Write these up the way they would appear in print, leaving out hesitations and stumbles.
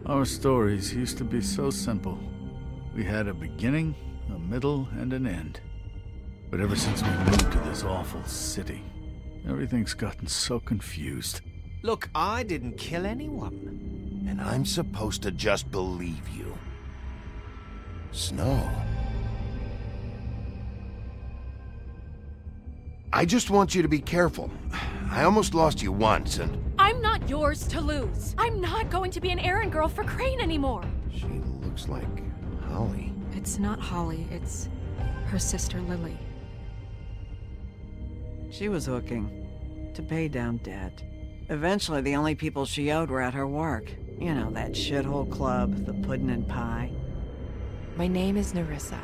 Our stories used to be so simple. We had a beginning, a middle, and an end. But ever since we moved to this awful city, everything's gotten so confused. Look, I didn't kill anyone. And I'm supposed to just believe you. Snow. I just want you to be careful. I almost lost you once, and... I'm not yours to lose. I'm not going to be an errand girl for Crane anymore. She looks like Holly. It's not Holly, it's her sister Lily. She was hooking to pay down debt. Eventually, the only people she owed were at her work. You know, that shithole club, the Puddin' and Pie. My name is Nerissa.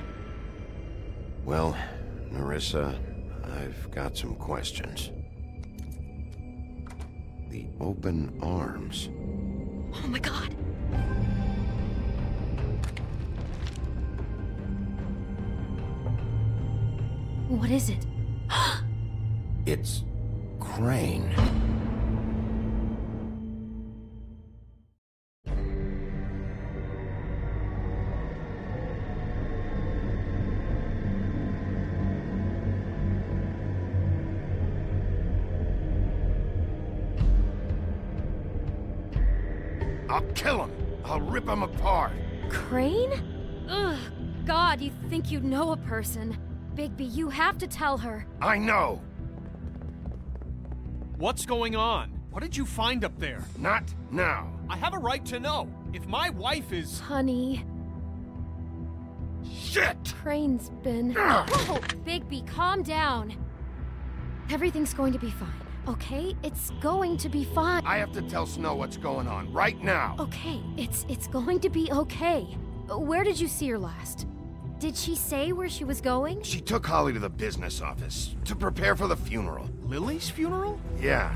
Well, Nerissa, I've got some questions. The open arms. Oh my god. What is it? It's Crane. I'll kill him. I'll rip him apart. Crane? Ugh, God, you think you know a person. Bigby, you have to tell her. I know. What's going on? What did you find up there? Not now. I have a right to know. If my wife is... Honey, Shit! Crane's been... Whoa, Bigby, calm down. Everything's going to be fine, okay? It's going to be fine. I have to tell Snow what's going on right now. Okay, it's going to be okay. Where did you see her last? Did she say where she was going? She took Holly to the business office to prepare for the funeral. Lily's funeral? Yeah.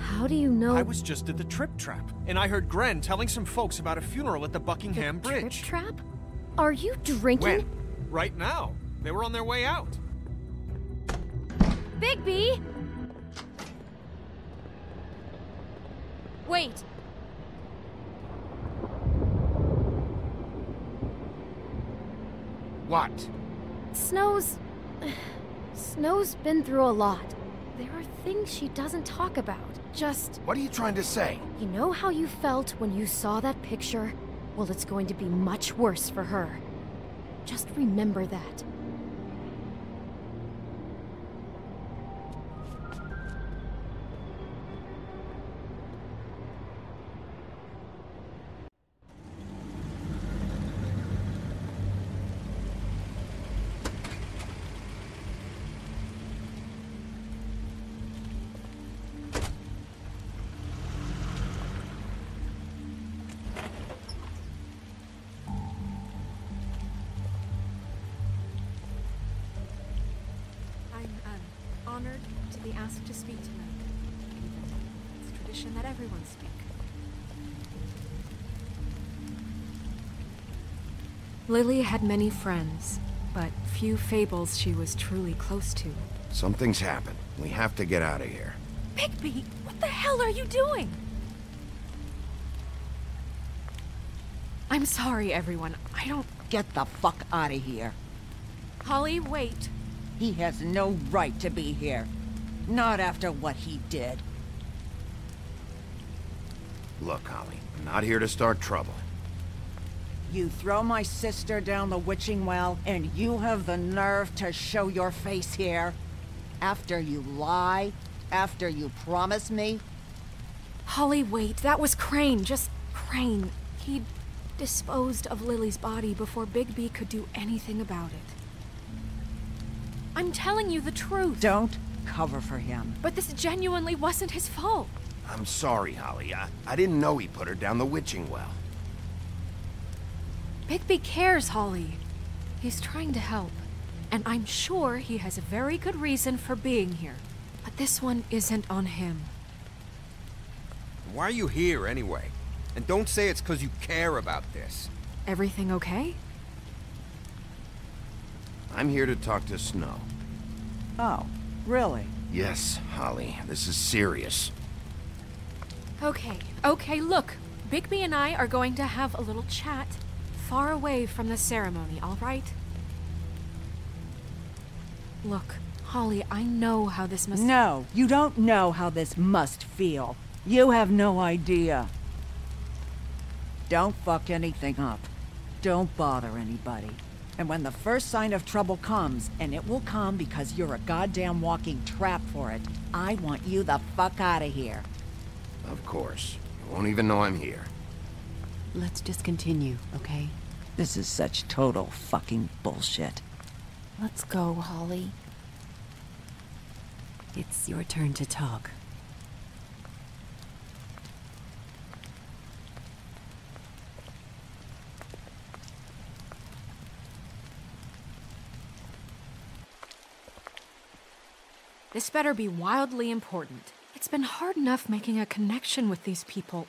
How do you know? I was just at the Trip Trap, and I heard Gren telling some folks about a funeral at the Buckingham the Bridge. Trip Trap? Are you drinking? When? Right now. They were on their way out. Bigby! Wait. What? Snow's been through a lot. There are things she doesn't talk about. Just, What are you trying to say? you know how you felt when you saw that picture? Well, it's going to be much worse for her. Just remember that. I'm honored to be asked to speak tonight. It's tradition that everyone speak. Lily had many friends, but few fables she was truly close to. Something's happened. We have to get out of here. Bigby, what the hell are you doing? I'm sorry, everyone. I don't... Get the fuck out of here. Holly, wait. He has no right to be here. Not after what he did. Look, Holly, I'm not here to start trouble. You throw my sister down the witching well, and you have the nerve to show your face here? After you lie? After you promise me? Holly, wait. That was Crane. Just Crane. He disposed of Lily's body before Bigby could do anything about it. I'm telling you the truth. Don't cover for him. But this genuinely wasn't his fault. I'm sorry, Holly. I didn't know he put her down the witching well. Bigby cares, Holly. He's trying to help. And I'm sure he has a very good reason for being here. But this one isn't on him. Why are you here, anyway? And don't say it's because you care about this. Everything okay? I'm here to talk to Snow. Oh, really? Yes, Holly, this is serious. Okay, look. Bigby and I are going to have a little chat far away from the ceremony, all right? Look, Holly, I know how this must... No, you don't know how this must feel. You have no idea. Don't fuck anything up. Don't bother anybody. And when the first sign of trouble comes, and it will come because you're a goddamn walking trap for it, I want you the fuck out of here. Of course. You won't even know I'm here. Let's just continue, okay? This is such total fucking bullshit. Let's go, Holly. It's your turn to talk. This better be wildly important. It's been hard enough making a connection with these people.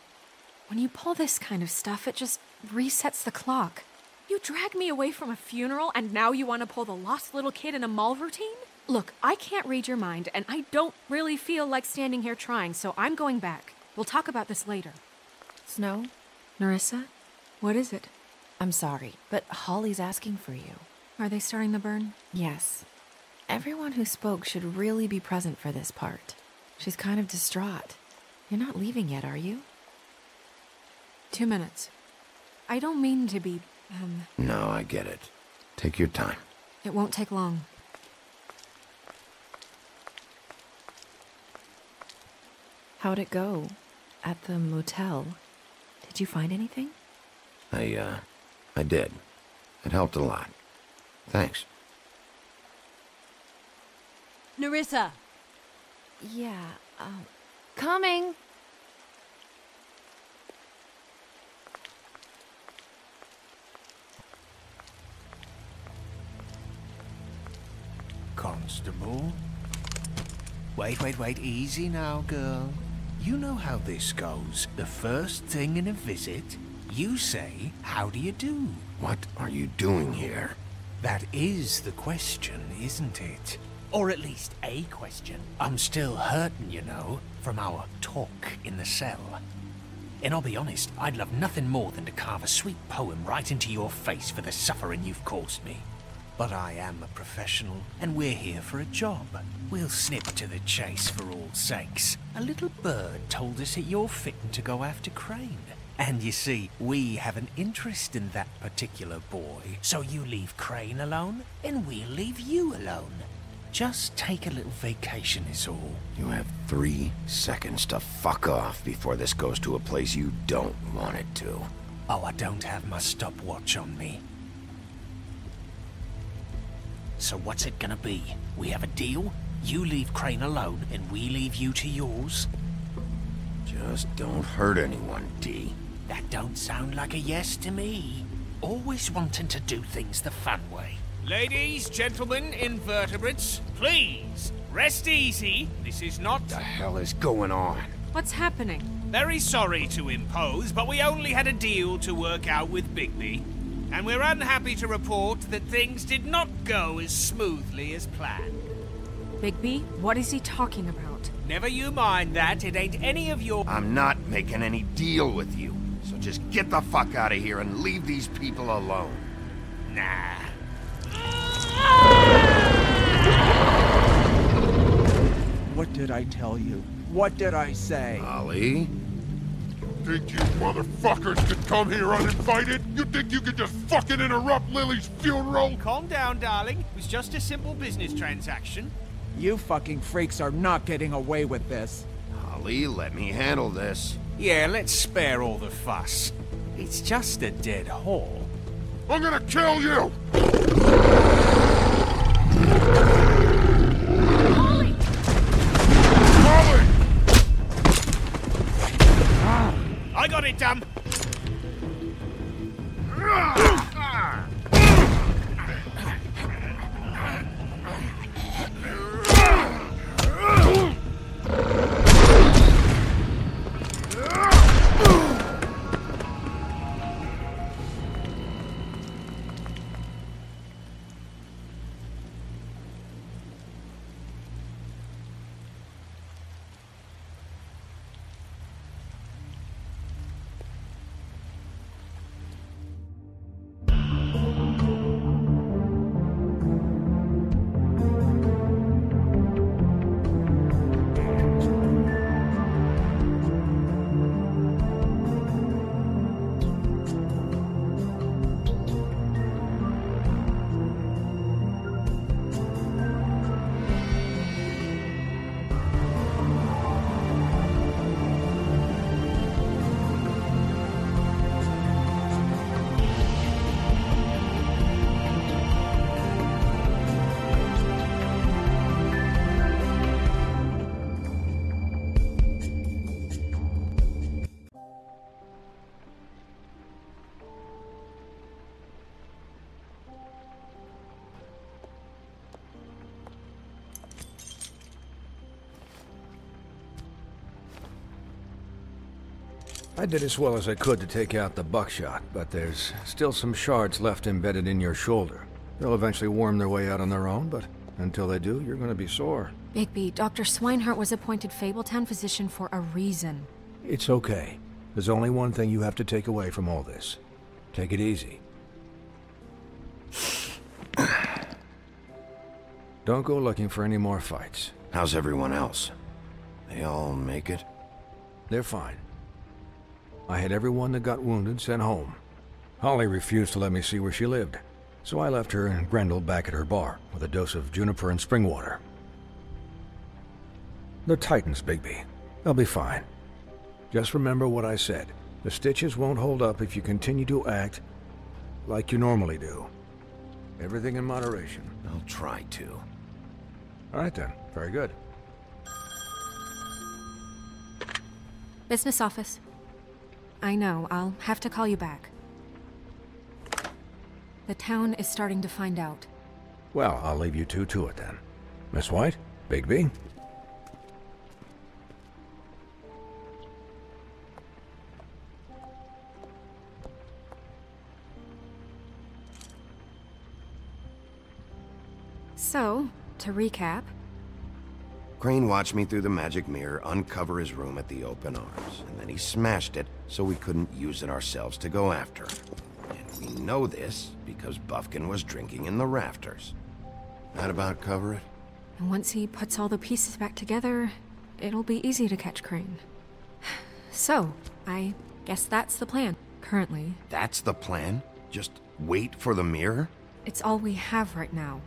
When you pull this kind of stuff, it just resets the clock. You drag me away from a funeral, and now you want to pull the lost little kid in a mall routine? Look, I can't read your mind, and I don't really feel like standing here trying, so I'm going back. We'll talk about this later. Snow? Nerissa? What is it? I'm sorry, but Holly's asking for you. Are they starting the burn? Yes. Everyone who spoke should really be present for this part. She's kind of distraught. You're not leaving yet, are you? 2 minutes. I don't mean to be, No, I get it. Take your time. It won't take long. How'd it go? At the motel? Did you find anything? I did. It helped a lot. Thanks. Nerissa! Yeah, Coming! Constable? Wait, easy now, girl. You know how this goes. The first thing in a visit, you say, "How do you do?" What are you doing here? That is the question, isn't it? Or at least a question. I'm still hurting, you know, from our talk in the cell. And I'll be honest, I'd love nothing more than to carve a sweet poem right into your face for the suffering you've caused me. But I am a professional, and we're here for a job. We'll snip to the chase for all sakes. A little bird told us that you're fitting to go after Crane. And you see, we have an interest in that particular boy. So you leave Crane alone, and we'll leave you alone. Just take a little vacation is all. You have 3 seconds to fuck off before this goes to a place you don't want it to. Oh, I don't have my stopwatch on me. So what's it gonna be? We have a deal? You leave Crane alone, and we leave you to yours? Just don't hurt anyone, D. That don't sound like a yes to me. Always wanting to do things the fun way. Ladies, gentlemen, invertebrates, please, rest easy. This is not... What the hell is going on? What's happening? Very sorry to impose, but we only had a deal to work out with Bigby. And we're unhappy to report that things did not go as smoothly as planned. Bigby, what is he talking about? Never you mind that, it ain't any of your... I'm not making any deal with you. So just get the fuck out of here and leave these people alone. Nah. What did I tell you? What did I say? Ollie? Think you motherfuckers could come here uninvited? You think you could just fucking interrupt Lily's funeral? Calm down, darling. It was just a simple business transaction. You fucking freaks are not getting away with this. Ollie, let me handle this. Yeah, let's spare all the fuss. It's just a dead whore. I'm gonna kill you! Holly! Molly! I got it, dumb. I did as well as I could to take out the buckshot, but there's still some shards left embedded in your shoulder. They'll eventually worm their way out on their own, but until they do, you're gonna be sore. Bigby, Dr. Swinehart was appointed Fabletown physician for a reason. It's okay. There's only one thing you have to take away from all this. Take it easy. Don't go looking for any more fights. How's everyone else? They all make it? They're fine. I had everyone that got wounded sent home. Holly refused to let me see where she lived, so I left her and Grendel back at her bar with a dose of juniper and spring water. They're Titans, Bigby. They'll be fine. Just remember what I said. The stitches won't hold up if you continue to act like you normally do. Everything in moderation. I'll try to. All right then. Very good. Business office. I know, I'll have to call you back. The town is starting to find out. Well, I'll leave you two to it then. Miss White, Bigby. So, to recap... Crane watched me through the magic mirror uncover his room at the open arms, and then he smashed it so we couldn't use it ourselves to go after him. And we know this because Buffkin was drinking in the rafters. That about cover it? And once he puts all the pieces back together, it'll be easy to catch Crane. So, I guess that's the plan, currently. That's the plan? Just wait for the mirror? It's all we have right now.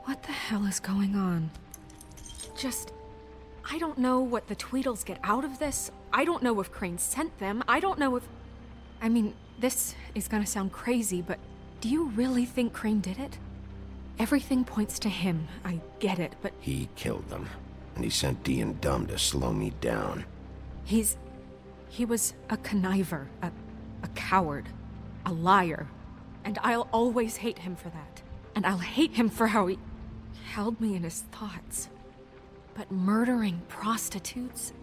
What the hell is going on? I don't know what the Tweedles get out of this. I don't know if Crane sent them. I don't know if... I mean, this is gonna sound crazy, but do you really think Crane did it? Everything points to him. I get it, but... He killed them, and he sent Dee and Dumb to slow me down. He was a conniver, a coward, a liar. And I'll always hate him for that. And I'll hate him for how he held me in his thoughts. But murdering prostitutes?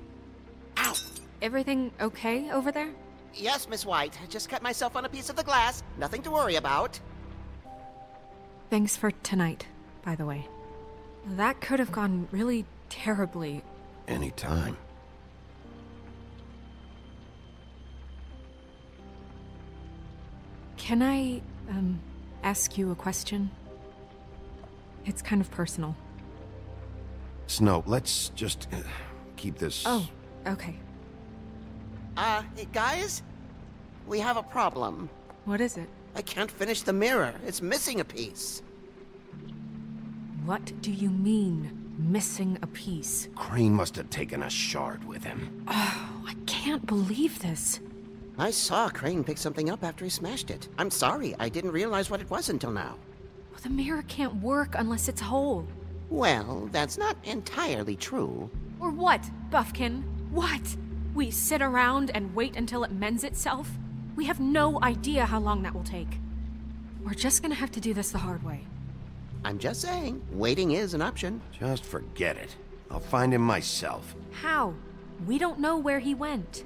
Ow! Everything okay over there? Yes, Miss White. I just cut myself on a piece of the glass. Nothing to worry about. Thanks for tonight, by the way. That could have gone really terribly. Anytime. Can I, ask you a question? It's kind of personal. Snow, let's just keep this... Oh, okay. Guys? We have a problem. What is it? I can't finish the mirror. It's missing a piece. What do you mean, missing a piece? Crane must have taken a shard with him. Oh, I can't believe this. I saw Crane pick something up after he smashed it. I'm sorry, I didn't realize what it was until now. Well, the mirror can't work unless it's whole. Well, that's not entirely true. Or what, Buffkin? What? We sit around and wait until it mends itself? We have no idea how long that will take. We're just gonna have to do this the hard way. I'm just saying, waiting is an option. Just forget it. I'll find him myself. How? We don't know where he went.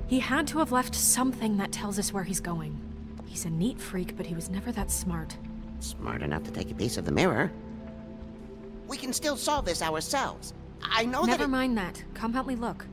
He had to have left something that tells us where he's going. He's a neat freak, but he was never that smart. Smart enough to take a piece of the mirror. We can still solve this ourselves. I know that Never mind that. Come help me look.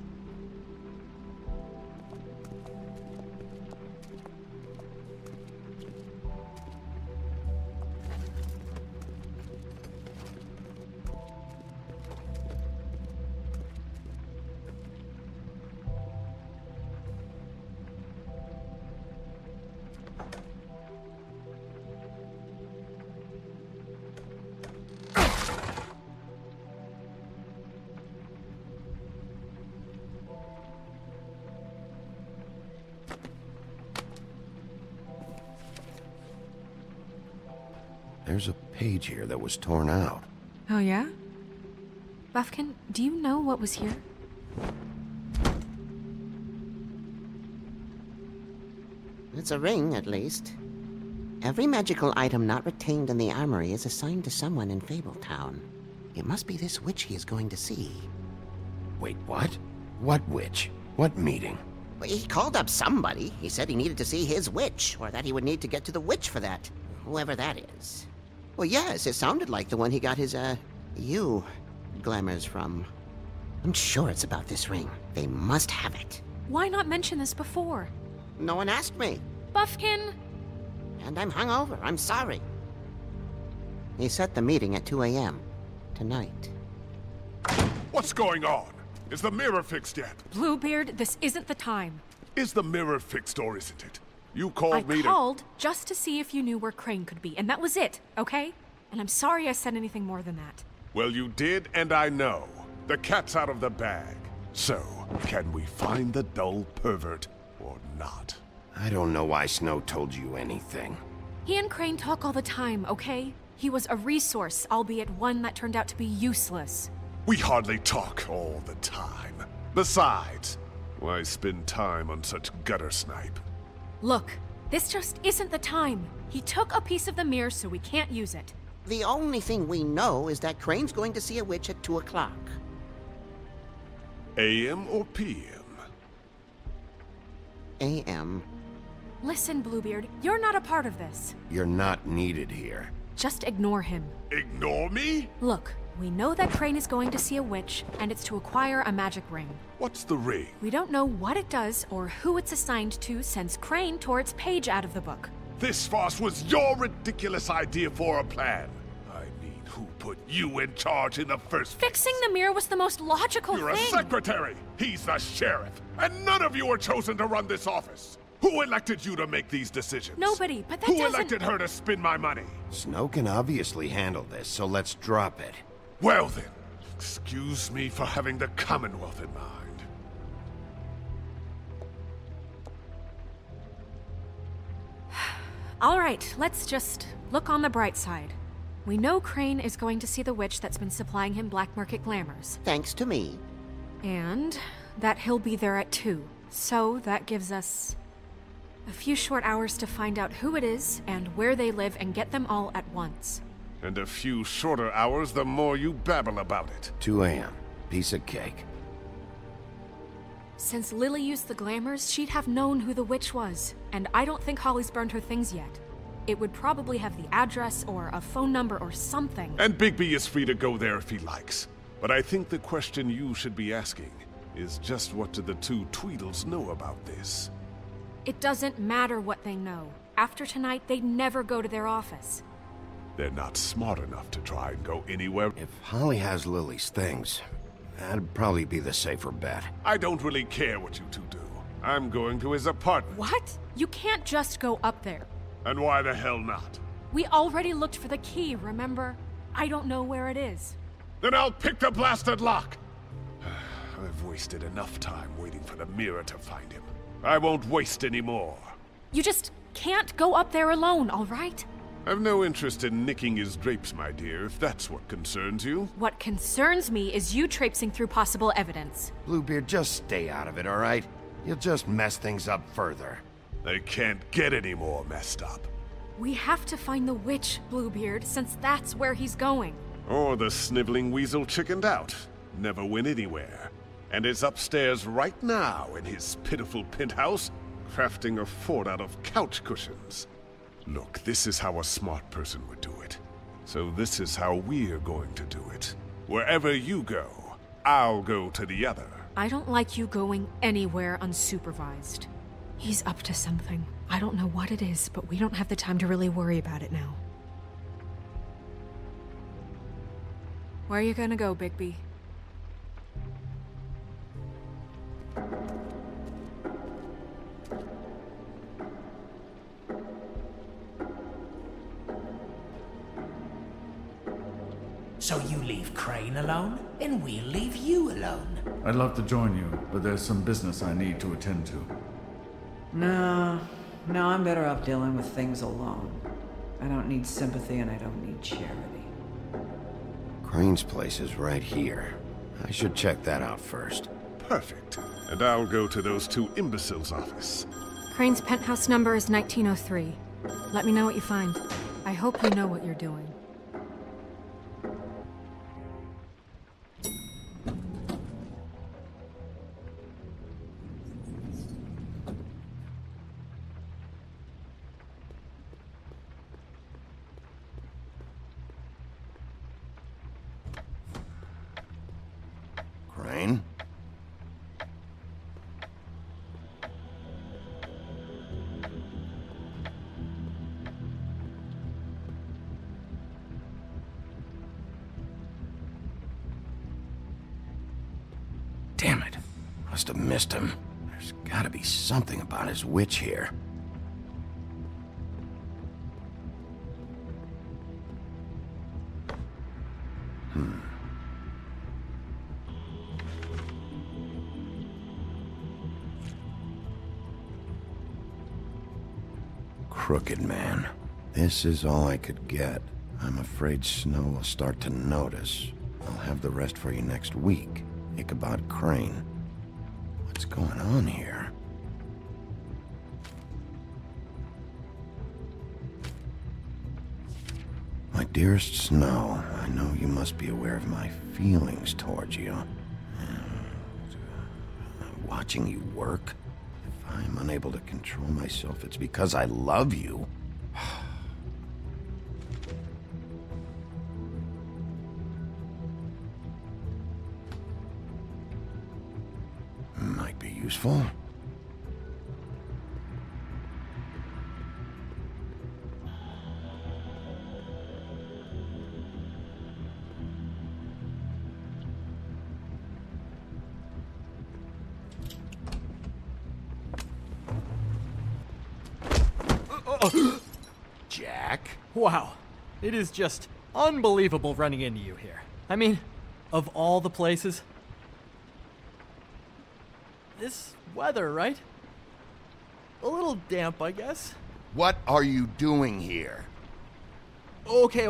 There's a page here that was torn out. Oh, yeah? Buffkin, do you know what was here? It's a ring, at least. Every magical item not retained in the armory is assigned to someone in Fabletown. It must be this witch he is going to see. Wait, what? What witch? What meeting? Well, he called up somebody. He said he needed to see his witch, or that he would need to get to the witch for that. Whoever that is. Well, yes, it sounded like the one he got his, glamours from. I'm sure it's about this ring. They must have it. Why not mention this before? No one asked me. Buffkin! And I'm hungover. I'm sorry. He set the meeting at 2 a.m. tonight. What's going on? Is the mirror fixed yet? Bluebeard, this isn't the time. Is the mirror fixed or isn't it? You called me I to... called just to see if you knew where Crane could be, and that was it, okay? And I'm sorry I said anything more than that. Well, you did, and I know. The cat's out of the bag. So, can we find the dull pervert or not? I don't know why Snow told you anything. He and Crane talk all the time, okay? He was a resource, albeit one that turned out to be useless. We hardly talk all the time. Besides, why spend time on such gutter snipe? Look, this just isn't the time. He took a piece of the mirror, so we can't use it. The only thing we know is that Crane's going to see a witch at 2 o'clock. AM or PM? AM. Listen, Bluebeard, you're not a part of this. You're not needed here. Just ignore him. Ignore me? Look, we know that Crane is going to see a witch, and it's to acquire a magic ring. What's the ring? We don't know what it does or who it's assigned to since Crane tore its page out of the book. This farce was your ridiculous idea for a plan. I mean, who put you in charge in the first place? Fixing the mirror was the most logical You're thing. a secretary. He's the sheriff. And none of you were chosen to run this office. Who elected you to make these decisions? Nobody, but that Who doesn't... elected her to spend my money? Snow can obviously handle this, so let's drop it. Well then, excuse me for having the Commonwealth in mind. All right, let's just look on the bright side. We know Crane is going to see the witch that's been supplying him black market glamours. Thanks to me. And that he'll be there at 2. So that gives us a few short hours to find out who it is and where they live and get them all at once. And a few shorter hours the more you babble about it. 2 a.m. Piece of cake. Since Lily used the glamours, she'd have known who the witch was. And I don't think Holly's burned her things yet. It would probably have the address or a phone number or something. And Bigby is free to go there if he likes. But I think the question you should be asking is just what do the two Tweedles know about this? It doesn't matter what they know. After tonight, they'd never go to their office. They're not smart enough to try and go anywhere. If Holly has Lily's things, that'd probably be the safer bet. I don't really care what you two do. I'm going to his apartment. What? You can't just go up there. And why the hell not? We already looked for the key, remember? I don't know where it is. Then I'll pick the blasted lock! I've wasted enough time waiting for the mirror to find him. I won't waste any more. You just can't go up there alone, all right? I've no interest in nicking his drapes, my dear, if that's what concerns you. What concerns me is you traipsing through possible evidence. Bluebeard, just stay out of it, all right? You'll just mess things up further. They can't get any more messed up. We have to find the witch, Bluebeard, since that's where he's going. Or the sniveling weasel chickened out. Never went anywhere. And is upstairs right now in his pitiful penthouse, crafting a fort out of couch cushions. Look, this is how a smart person would do it. So this is how we're going to do it. Wherever you go, I'll go to the other. I don't like you going anywhere unsupervised. He's up to something. I don't know what it is, but we don't have the time to really worry about it now. Where are you gonna go, Bigby? So you leave Crane alone, and we'll leave you alone. I'd love to join you, but there's some business I need to attend to. No, I'm better off dealing with things alone. I don't need sympathy and I don't need charity. Crane's place is right here. I should check that out first. Perfect. And I'll go to those two imbeciles' office. Crane's penthouse number is 1903. Let me know what you find. I hope you know what you're doing. Damn it. Must have missed him. There's gotta be something about his witch here. Crooked man. This is all I could get. I'm afraid Snow will start to notice. I'll have the rest for you next week. Ichabod Crane. What's going on here? My dearest Snow, I know you must be aware of my feelings towards you. Watching you work, if I'm unable to control myself, it's because I love you. Might be useful. Jack? Wow, it is just unbelievable running into you here. I mean, of all the places. This weather, right? A little damp, I guess. What are you doing here? Okay.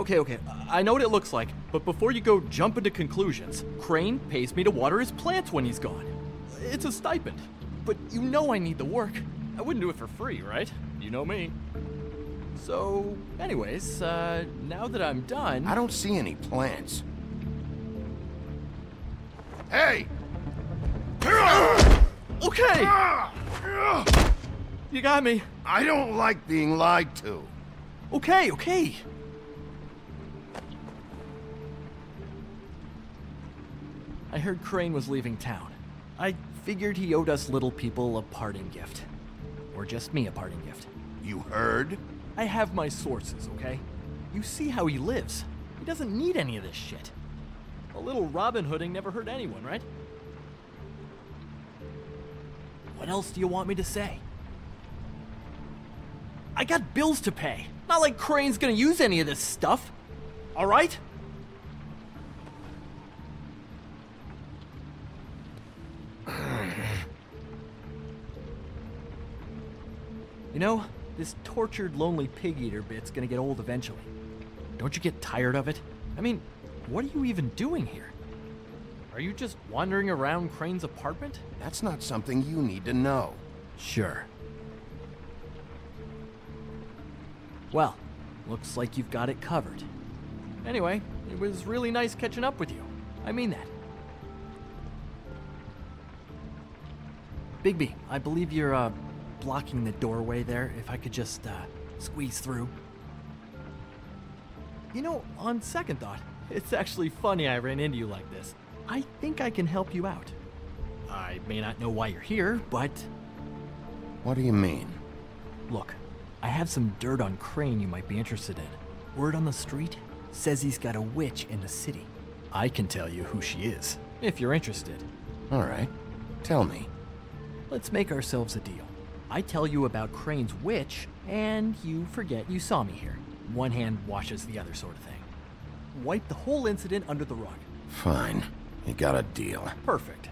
I know what it looks like, but before you go jump into conclusions, Crane pays me to water his plants when he's gone. It's a stipend, but you know I need the work. I wouldn't do it for free, right? You know me. So, anyways, now that I'm done... I don't see any plants. Hey! Okay! You got me. I don't like being lied to. Okay. I heard Crane was leaving town. I figured he owed us little people a parting gift. Or just me a parting gift. You heard? I have my sources, okay? You see how he lives. He doesn't need any of this shit. A little Robin Hooding never hurt anyone, right? What else do you want me to say? I got bills to pay. Not like Crane's gonna use any of this stuff. All right? You know, this tortured, lonely pig-eater bit's gonna get old eventually. Don't you get tired of it? I mean, what are you even doing here? Are you just wandering around Crane's apartment? That's not something you need to know. Sure. Well, looks like you've got it covered. Anyway, it was really nice catching up with you. I mean that. Bigby, I believe you're, blocking the doorway there. If I could just, squeeze through. You know, on second thought, it's actually funny I ran into you like this. I think I can help you out. I may not know why you're here, but... What do you mean? Look, I have some dirt on Crane you might be interested in. Word on the street says he's got a witch in the city. I can tell you who she is, if you're interested. All right. Tell me. Let's make ourselves a deal. I tell you about Crane's witch, and you forget you saw me here. One hand washes the other sort of thing. Wipe the whole incident under the rug. Fine. You got a deal. Perfect.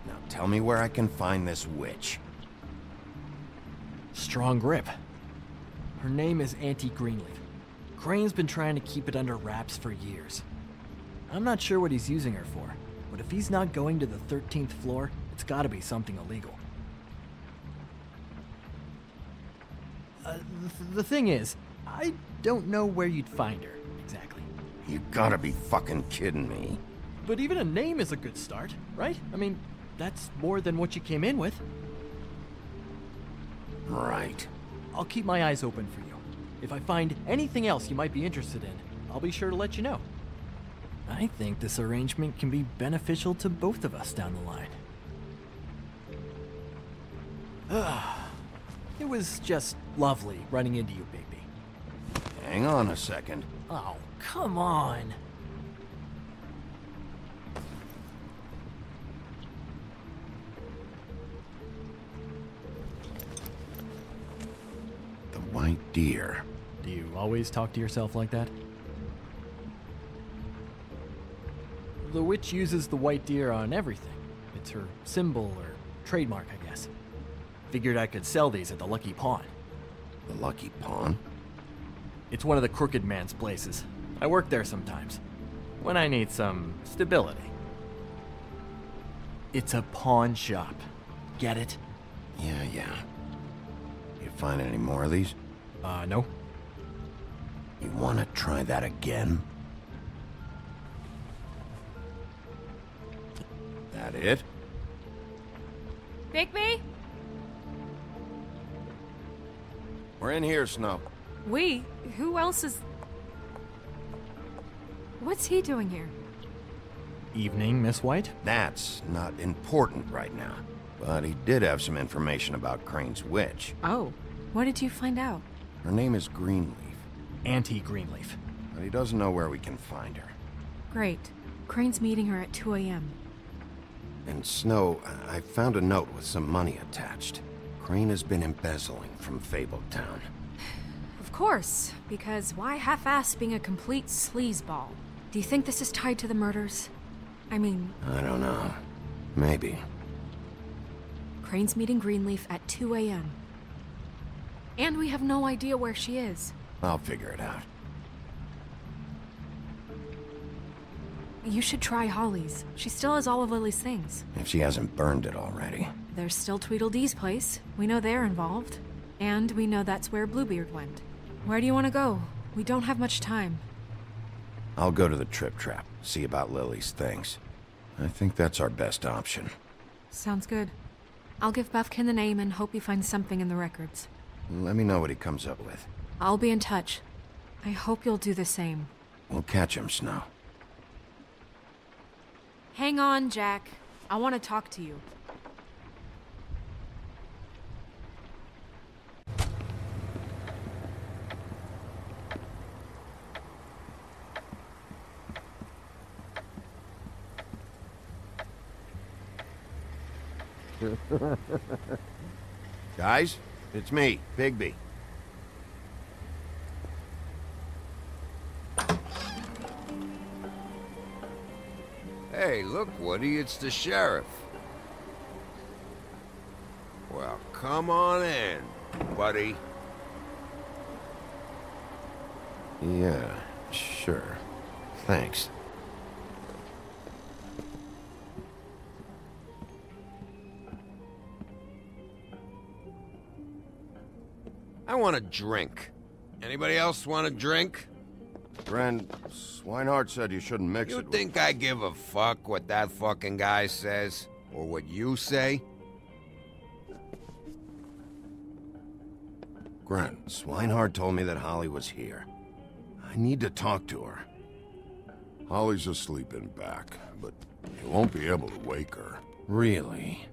Now tell me where I can find this witch. Strong grip. Her name is Auntie Greenleaf. Crane's been trying to keep it under wraps for years. I'm not sure what he's using her for, but if he's not going to the 13th floor, it's gotta be something illegal. The thing is, I don't know where you'd find her, exactly. You gotta be fucking kidding me. But even a name is a good start, right? I mean, that's more than what you came in with. Right. I'll keep my eyes open for you. If I find anything else you might be interested in, I'll be sure to let you know. I think this arrangement can be beneficial to both of us down the line. It was just lovely running into you, Bigby. Hang on a second. Oh, come on. deer. Do you always talk to yourself like that? The witch uses the white deer on everything. It's her symbol or trademark, I guess. Figured I could sell these at the Lucky Pawn. The Lucky Pawn? It's one of the crooked man's places. I work there sometimes, when I need some stability. It's a pawn shop. Get it? Yeah. You find any more of these? No. You want to try that again? That it? Bigby? We're in here, Snow. We? Who else is... What's he doing here? Evening, Miss White? That's not important right now. But he did have some information about Crane's witch. Oh, what did you find out? Her name is Greenleaf. Auntie Greenleaf. But he doesn't know where we can find her. Great. Crane's meeting her at 2 a.m. And Snow, I found a note with some money attached. Crane has been embezzling from Fabletown. Of course, because why half-ass being a complete sleazeball? Do you think this is tied to the murders? I mean... I don't know. Maybe. Crane's meeting Greenleaf at 2 a.m. And we have no idea where she is. I'll figure it out. You should try Holly's. She still has all of Lily's things. If she hasn't burned it already. There's still Tweedledee's place. We know they're involved. And we know that's where Bluebeard went. Where do you want to go? We don't have much time. I'll go to the Trip Trap, see about Lily's things. I think that's our best option. Sounds good. I'll give Buffkin the name and hope he finds something in the records. Let me know what he comes up with. I'll be in touch. I hope you'll do the same. We'll catch him, Snow. Hang on, Jack. I want to talk to you. Guys, it's me, Bigby. Hey, look, Woody, it's the sheriff. Well, come on in, buddy. Yeah, sure. Thanks. I want a drink. Anybody else want a drink? Friend, Swinehart said you shouldn't mix it You with... think I give a fuck what that fucking guy says? Or what you say? Grant, Swinehart told me that Holly was here. I need to talk to her. Holly's asleep in back, but you won't be able to wake her. Really?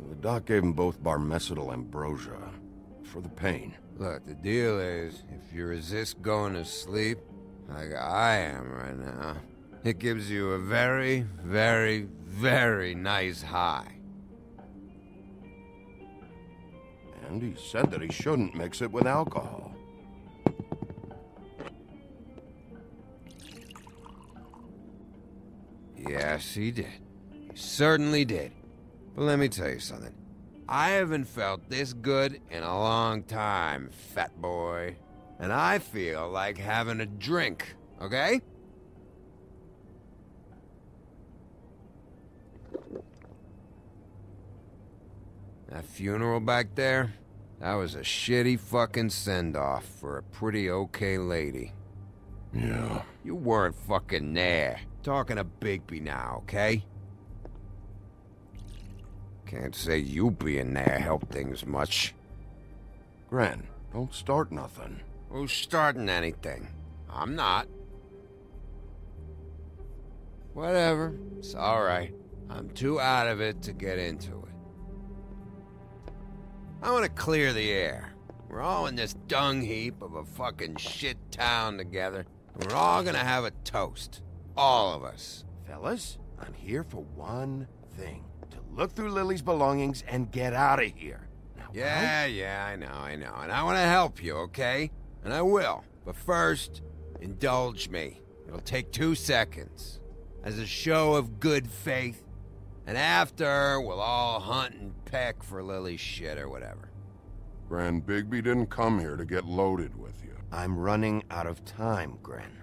The doc gave them both Barmecidal ambrosia for the pain. Look, the deal is, if you resist going to sleep, like I am right now, it gives you a very, very, very nice high. And he said that he shouldn't mix it with alcohol. Yes, he did. He certainly did. But let me tell you something. I haven't felt this good in a long time, fat boy. And I feel like having a drink, okay? That funeral back there, that was a shitty fucking send-off for a pretty okay lady. Yeah. You weren't fucking there. Talking to Bigby now, okay? Can't say you being there helped things much. Gran, don't start nothing. Who's starting anything? I'm not. Whatever. It's alright. I'm too out of it to get into it. I want to clear the air. We're all in this dung heap of a fucking shit town together. And we're all gonna have a toast. All of us. Fellas, I'm here for one thing. To look through Lily's belongings and get out of here. Now Yeah, I know. And I want to help you, okay? And I will. But first, indulge me. It'll take 2 seconds. As a show of good faith. And after, we'll all hunt and peck for Lily's shit or whatever. Gran, Bigby didn't come here to get loaded with you. I'm running out of time, Gren.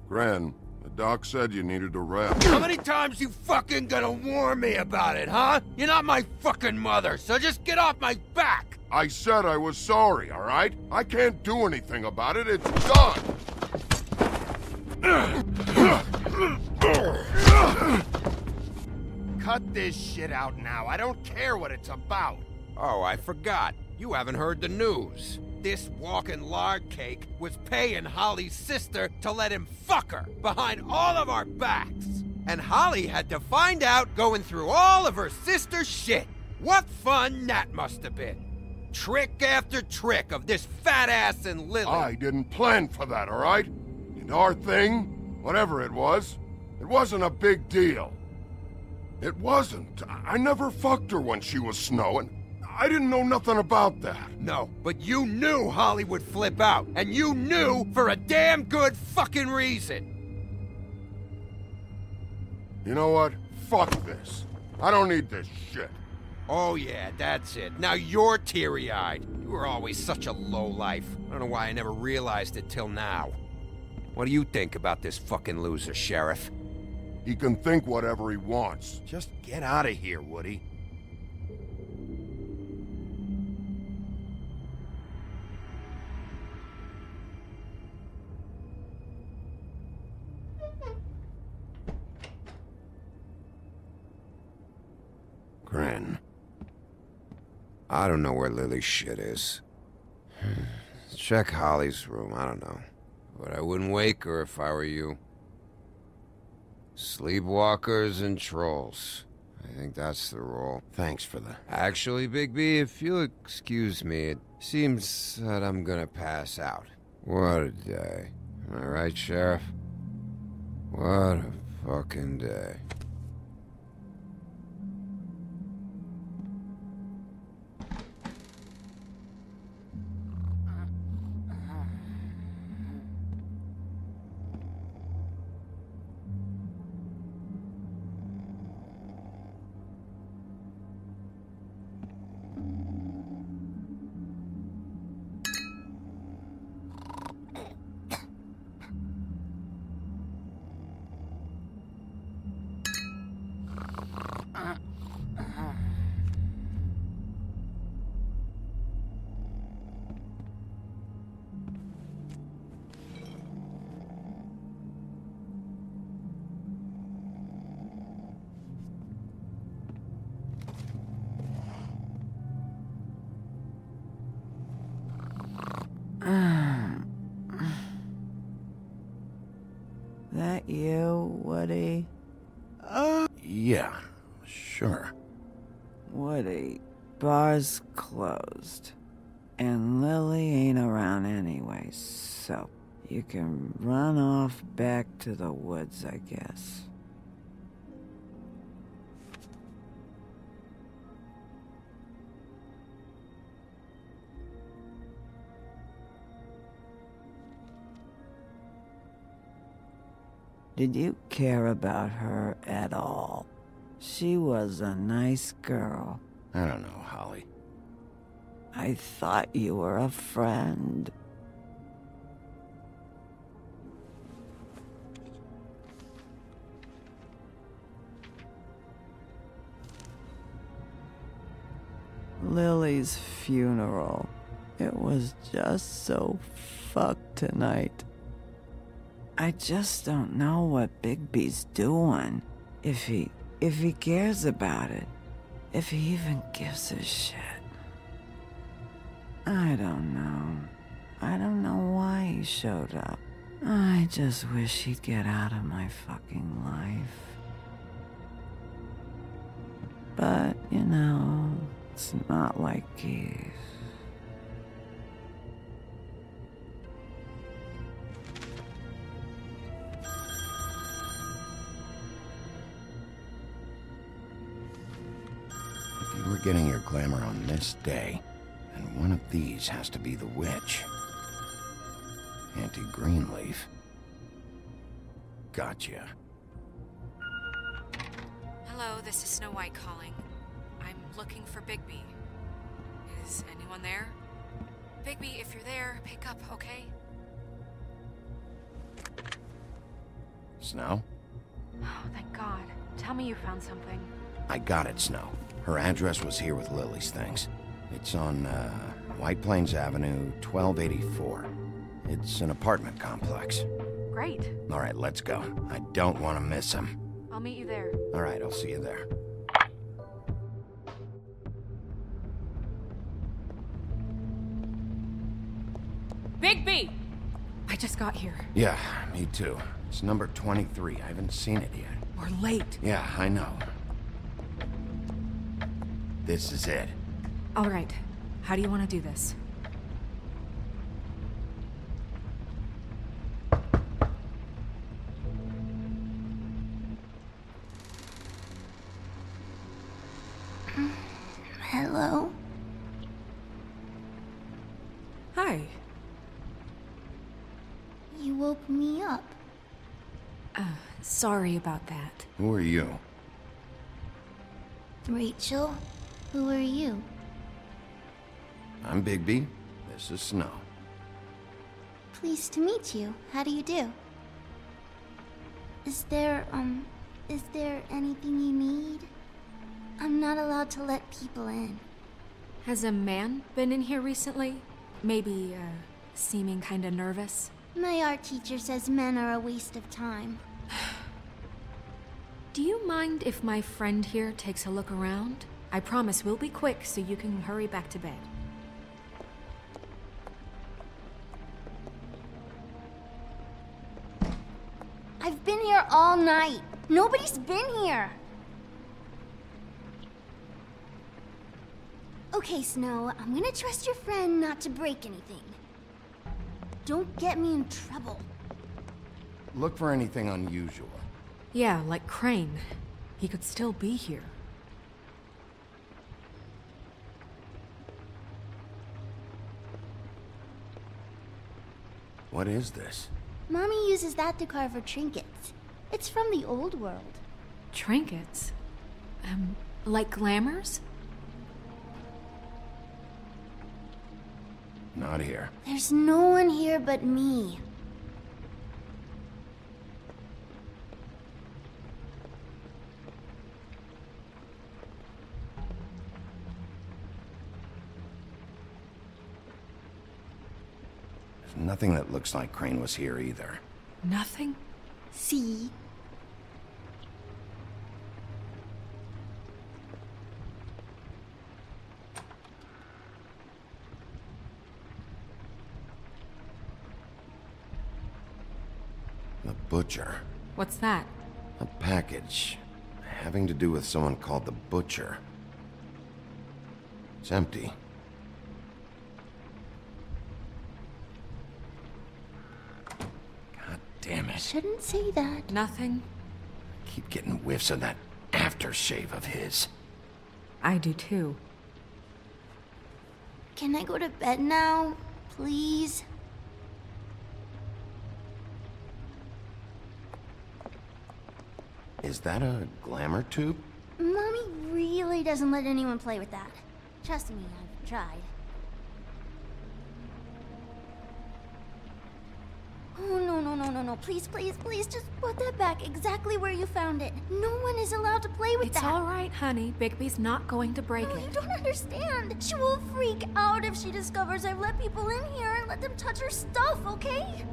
Gran, the doc said you needed a rest. How many times you fucking gonna warn me about it, huh? You're not my fucking mother, so just get off my back! I said I was sorry, all right? I can't do anything about it. It's done! Cut this shit out now. I don't care what it's about. Oh, I forgot. You haven't heard the news. This walking lard cake was paying Holly's sister to let him fuck her behind all of our backs. And Holly had to find out going through all of her sister's shit. What fun that must have been. Trick after trick of this fat ass and Lily. I didn't plan for that, all right? And our thing, whatever it wasn't a big deal. It wasn't. I never fucked her when she was snowing. I didn't know nothing about that. No, but you knew Holly would flip out, and you knew for a damn good fucking reason. You know what? Fuck this. I don't need this shit. Oh yeah, that's it. Now you're teary-eyed. You were always such a lowlife. I don't know why I never realized it till now. What do you think about this fucking loser, Sheriff? He can think whatever he wants. Just get out of here, Woody. Gren. I don't know where Lily's shit is. Check Holly's room, I don't know. But I wouldn't wake her if I were you. Sleepwalkers and trolls. I think that's the rule. Thanks for the... Actually, Bigby, if you'll excuse me, it seems that I'm gonna pass out. What a day. Am I right, Sheriff? What a fucking day. That you, Woody? Yeah, sure. Woody, bar's closed. And Lily ain't around anyway, so you can run off back to the woods, I guess. Did you care about her at all? She was a nice girl. I don't know, Holly. I thought you were a friend. Lily's funeral. It was just so fucked tonight. I just don't know what Bigby's doing. If he cares about it. If he even gives a shit. I don't know. I don't know why he showed up. I just wish he'd get out of my fucking life. But, you know, it's not like he's... getting your glamour on this day. And one of these has to be the witch. Auntie Greenleaf. Gotcha. Hello, this is Snow White calling. I'm looking for Bigby. Is anyone there? Bigby, if you're there, pick up, okay? Snow? Oh, thank God. Tell me you found something. I got it, Snow. Her address was here with Lily's things. It's on, White Plains Avenue, 1284. It's an apartment complex. Great. All right, let's go. I don't want to miss him. I'll meet you there. All right, I'll see you there. Bigby! I just got here. Yeah, me too. It's number 23. I haven't seen it yet. We're late. Yeah, I know. This is it. All right. How do you want to do this? Hello? Hi. You woke me up. Sorry about that. Who are you? Rachel? Who are you? I'm Bigby. This is Snow. Pleased to meet you. How do you do? Is there anything you need? I'm not allowed to let people in. Has a man been in here recently? Maybe, seeming kinda nervous? My art teacher says men are a waste of time. Do you mind if my friend here takes a look around? I promise we'll be quick so you can hurry back to bed. I've been here all night. Nobody's been here. Okay, Snow, I'm gonna trust your friend not to break anything. Don't get me in trouble. Look for anything unusual. Yeah, like Crane. He could still be here. What is this? Mommy uses that to carve her trinkets. It's from the old world. Trinkets? Like glamours? Not here. There's no one here but me. There's nothing that looks like Crane was here either. Nothing? See? The Butcher. What's that? A package having to do with someone called the Butcher. It's empty. God damn it. Shouldn't say that. Nothing? Keep getting whiffs of that aftershave of his. I do too. Can I go to bed now? Please? Is that a glamour tube? Mommy really doesn't let anyone play with that. Trust me, I've tried. Oh, no. Please, just put that back exactly where you found it. No one is allowed to play with that. It's all right, honey. Bigby's not going to break No, it. you don't understand. She will freak out if she discovers I've let people in here and let them touch her stuff, okay?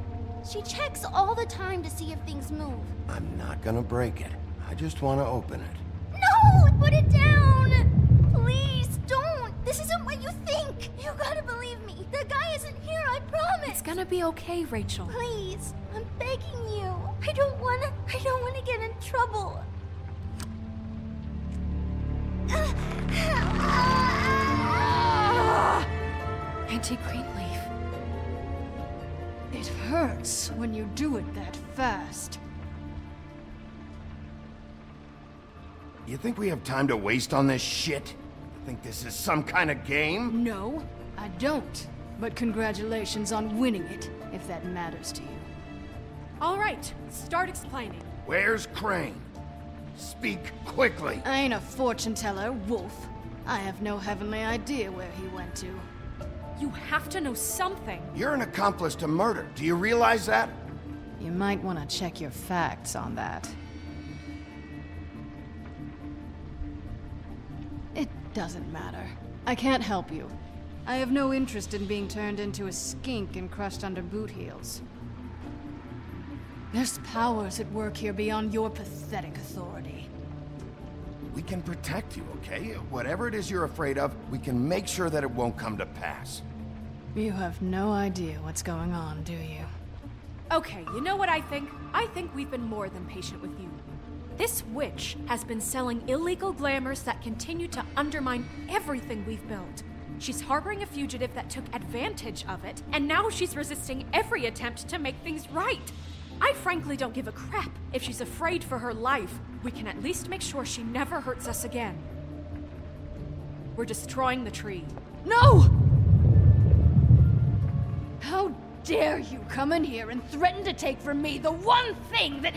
She checks all the time to see if things move. I'm not gonna break it. I just want to open it. No! Put it down! Please, don't! This isn't what you think! You gotta believe me. The guy isn't here, I promise! It's gonna be okay, Rachel. Please, I'm begging you. I don't wanna get in trouble. Auntie Greenleaf. It hurts when you do it that fast. You think we have time to waste on this shit? Think this is some kind of game? No, I don't. But congratulations on winning it, if that matters to you. All right, start explaining. Where's Crane? Speak quickly. I ain't a fortune teller, Wolf. I have no heavenly idea where he went to. You have to know something. You're an accomplice to murder. Do you realize that? You might want to check your facts on that. It doesn't matter. I can't help you. I have no interest in being turned into a skink and crushed under boot heels. There's powers at work here beyond your pathetic authority. We can protect you, okay? Whatever it is you're afraid of, we can make sure that it won't come to pass. You have no idea what's going on, do you? Okay, you know what I think? I think we've been more than patient with you. This witch has been selling illegal glamours that continue to undermine everything we've built. She's harboring a fugitive that took advantage of it, and now she's resisting every attempt to make things right. I frankly don't give a crap if she's afraid for her life. We can at least make sure she never hurts us again. We're destroying the tree. No! How dare you come in here and threaten to take from me the one thing that...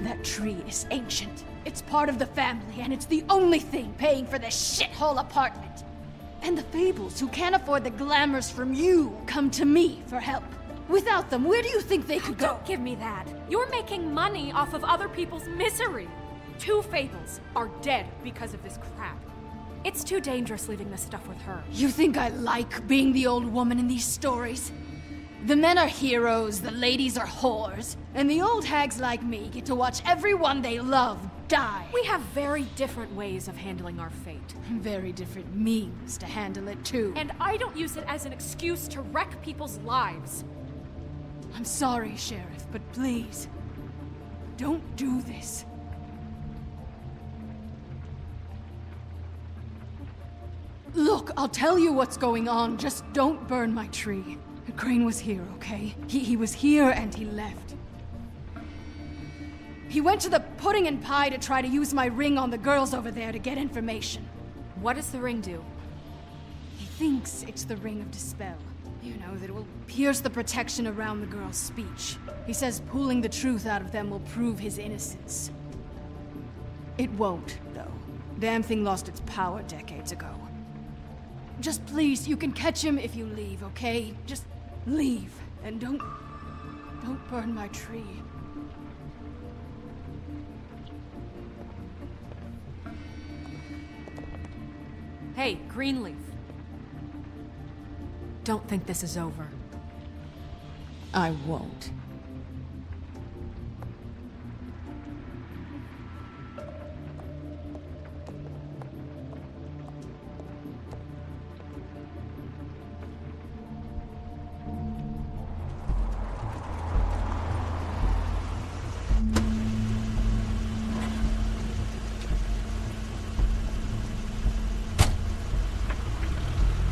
That tree is ancient. It's part of the family, and it's the only thing paying for this shithole apartment. And the Fables, who can't afford the glamours from you, come to me for help. Without them, where do you think they could go? Don't give me that. You're making money off of other people's misery. 2 Fables are dead because of this crap. It's too dangerous leaving this stuff with her. You think I like being the old woman in these stories? The men are heroes, the ladies are whores, and the old hags like me get to watch everyone they love die. We have very different ways of handling our fate. Very different means to handle it, too. And I don't use it as an excuse to wreck people's lives. I'm sorry, Sheriff, but please, don't do this. Look, I'll tell you what's going on, just don't burn my tree. Crane was here, okay? He was here and he left. He went to the pudding and pie to try to use my ring on the girls over there to get information. What does the ring do? He thinks it's the Ring of Dispel. You know, that it will pierce the protection around the girl's speech. He says pulling the truth out of them will prove his innocence. It won't, though. Damn thing lost its power decades ago. Just please, you can catch him if you leave, okay? Just leave, and don't burn my tree. Hey, Greenleaf. Don't think this is over. I won't.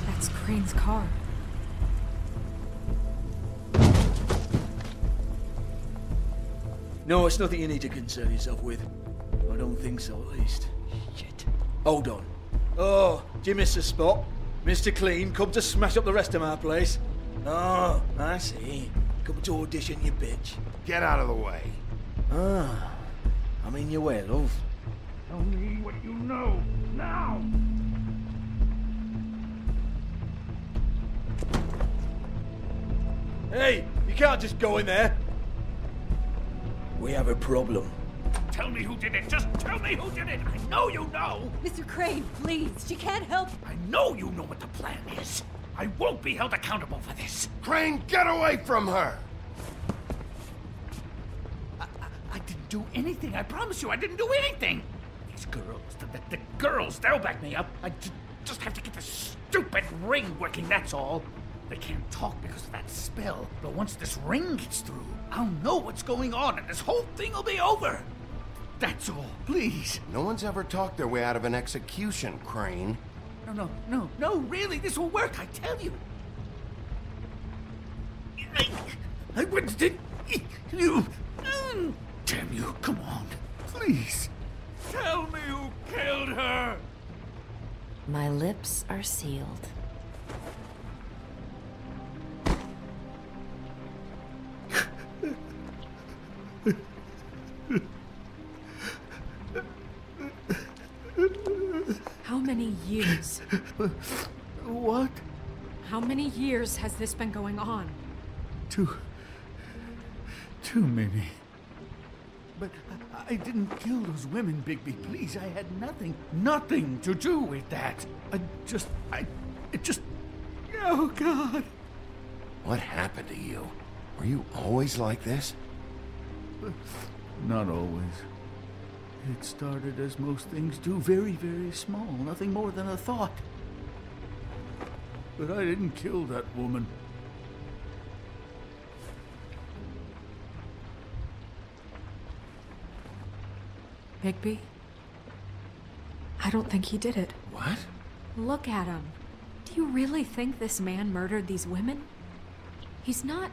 That's Crane's car. No, it's nothing you need to concern yourself with. I don't think so, at least. Shit. Hold on. Oh, do you miss the spot? Mr. Clean, come to smash up the rest of my place. Oh, I see. Come to audition, you bitch. Get out of the way. Ah, I'm in your way, love. Tell me what you know, now! Hey, you can't just go in there. We have a problem. Tell me who did it. Just tell me who did it. I know you know. Mr. Crane, please. She can't help. I know you know what the plan is. I won't be held accountable for this. Crane, get away from her! I didn't do anything. I promise you, I didn't do anything. These girls, the girls, they'll back me up. I just have to get this stupid ring working, that's all. They can't talk because of that spell, but once this ring gets through, I'll know what's going on and this whole thing will be over. That's all, please. No one's ever talked their way out of an execution, Crane. No, really, this will work, I tell you. I wouldn't did you. Damn you, come on, please. Tell me who killed her. My lips are sealed. How many years? What? How many years has this been going on? Too many. But I didn't kill those women, Bigby. Please, I had nothing to do with that. It just... Oh, God. What happened to you? Were you always like this? Not always. It started as most things do, very, very small, nothing more than a thought. But I didn't kill that woman. Bigby? I don't think he did it. What? Look at him. Do you really think this man murdered these women? He's not...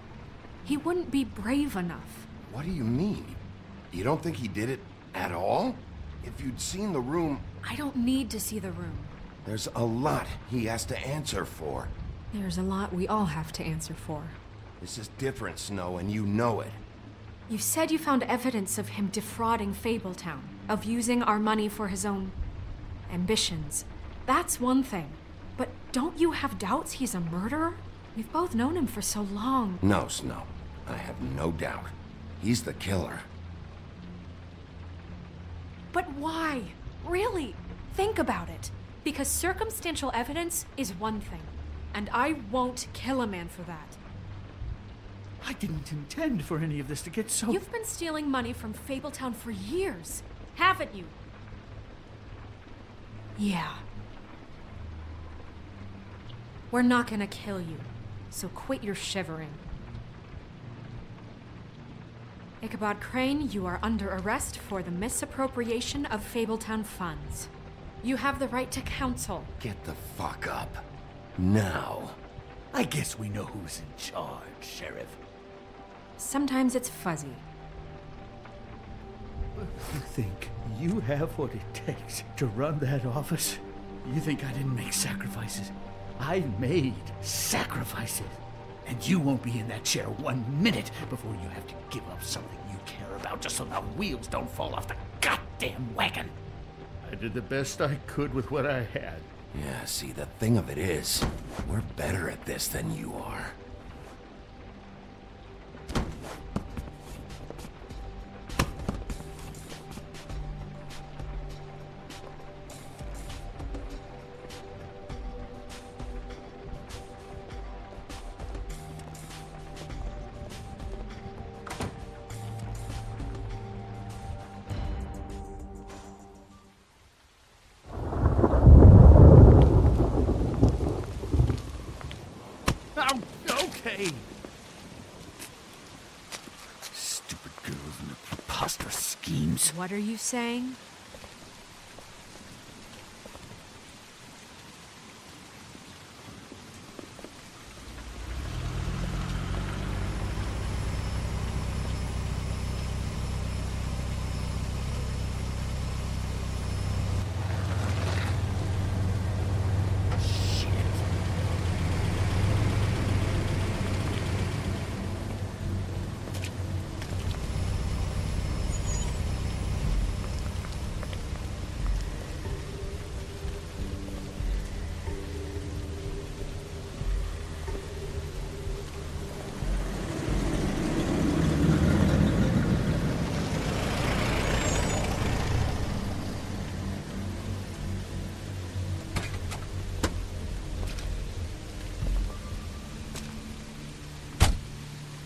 He wouldn't be brave enough. What do you mean? You don't think he did it at all? If you'd seen the room... I don't need to see the room. There's a lot he has to answer for. There's a lot we all have to answer for. This is different, Snow, and you know it. You said you found evidence of him defrauding Fabletown, of using our money for his own ambitions. That's one thing. But don't you have doubts he's a murderer? We've both known him for so long. No, Snow. I have no doubt. He's the killer. But why? Really? Think about it. Because circumstantial evidence is one thing, and I won't kill a man for that. I didn't intend for any of this to get so... You've been stealing money from Fabletown for years, haven't you? Yeah. We're not gonna kill you, so quit your shivering. Ichabod Crane, you are under arrest for the misappropriation of Fabletown funds. You have the right to counsel. Get the fuck up. Now. I guess we know who's in charge, Sheriff. Sometimes it's fuzzy. You think you have what it takes to run that office? You think I didn't make sacrifices? I made sacrifices. And you won't be in that chair 1 minute before you have to give up something you care about just so the wheels don't fall off the goddamn wagon. I did the best I could with what I had. Yeah, see, the thing of it is, we're better at this than you are. Stupid girls and their preposterous schemes. What are you saying?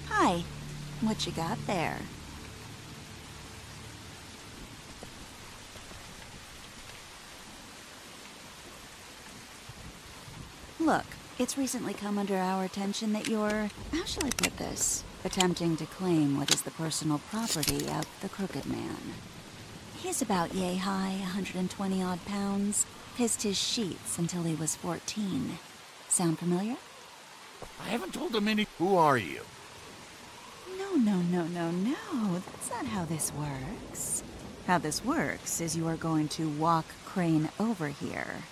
Hi. What you got there? Look, it's recently come under our attention that you're, how shall I put this, attempting to claim what is the personal property of the Crooked Man. He's about yay high, 120 odd pounds, pissed his sheets until he was 14. Sound familiar? I haven't told him any... Who are you? No. That's not how this works. How this works is you are going to walk Crane over here.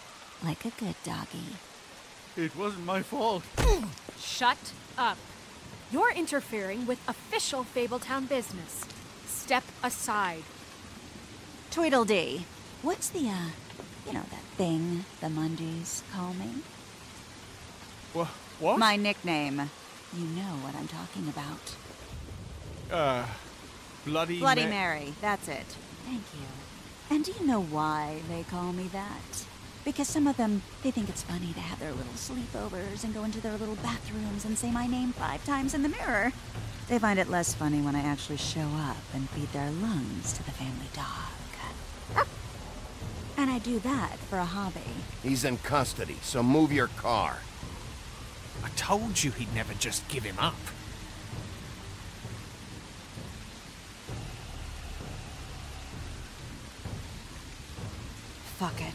Like a good doggy. It wasn't my fault. Shut up. You're interfering with official Fabletown business. Step aside. Tweedledee. What's the, you know, that thing the Mundies call me? What? My nickname. You know what I'm talking about. Bloody Mary, that's it. Thank you. And do you know why they call me that? Because some of them, they think it's funny to have their little sleepovers and go into their little bathrooms and say my name 5 times in the mirror. They find it less funny when I actually show up and feed their lungs to the family dog. And I do that for a hobby. He's in custody, so move your car. I told you he'd never just give him up. Fuck it.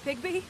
Bigby?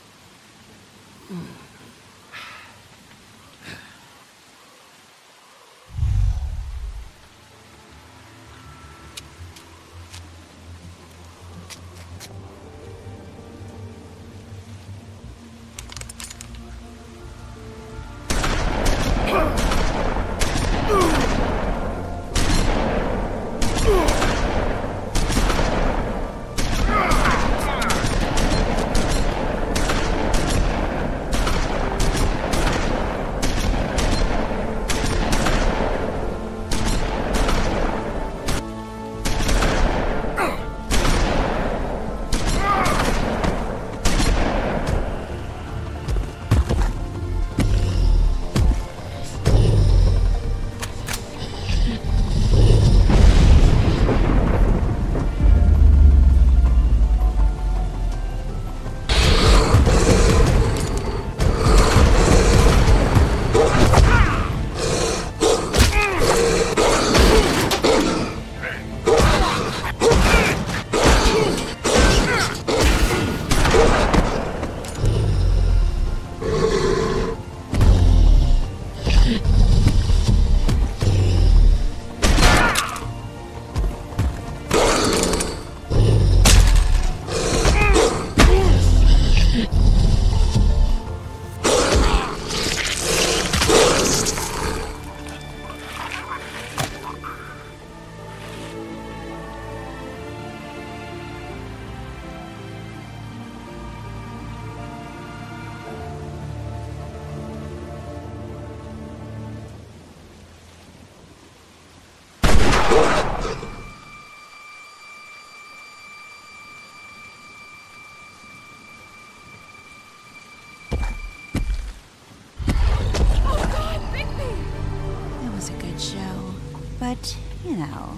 But, you know,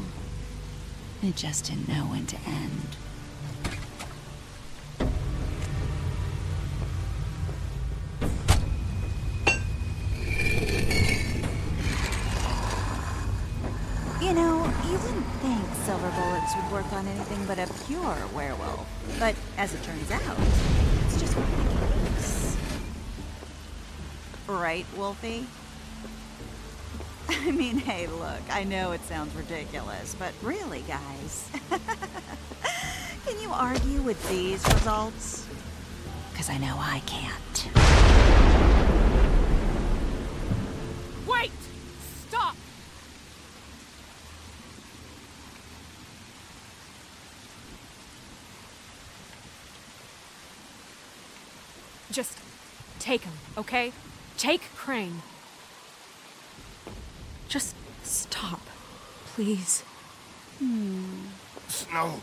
it just didn't know when to end. You know, you wouldn't think silver bullets would work on anything but a pure werewolf. But as it turns out, it's just one of the case. Right, Wolfie? I mean, hey, look, I know it sounds ridiculous, but really, guys, can you argue with these results? Because I know I can't. Wait! Stop! Just take him, okay? Take Crane. Just stop, please. Snow,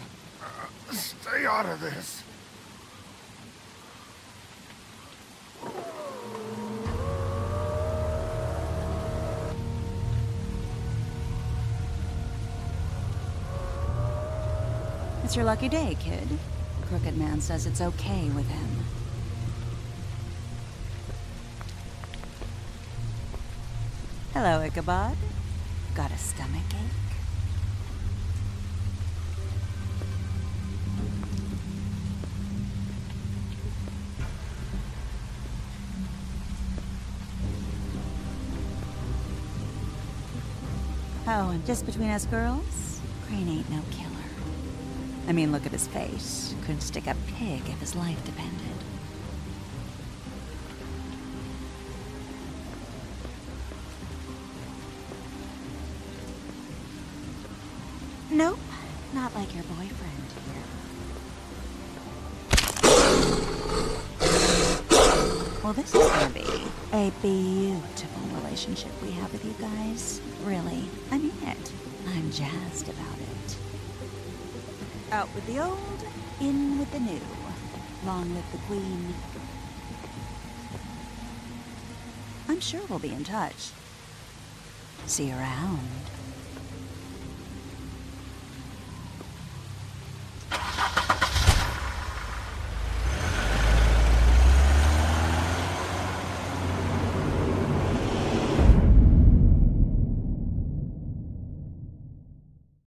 stay out of this. It's your lucky day, kid. Crooked Man says it's okay with him. Hello, Ichabod. Got a stomachache? Oh, and just between us girls, Crane ain't no killer. I mean, look at his face. Couldn't stick a pig if his life depended. Nope, not like your boyfriend here. Well, this is gonna be a beautiful relationship we have with you guys. Really, I mean it. I'm jazzed about it. Out with the old, in with the new. Long live the Queen. I'm sure we'll be in touch. See you around.